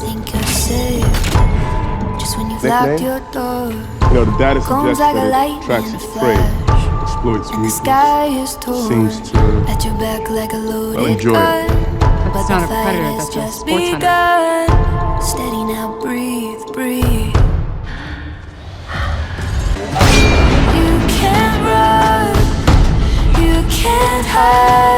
think you're safe just when you've locked your door. You know, the data suggests like that it attracts its prey, exploits and the weakness, sky is torn seems to at your back like a loaded enjoy gun. it. That's not a predator, that's a sports hunter. Begun. Steady now, breathe, breathe. You can't run, you can't hide.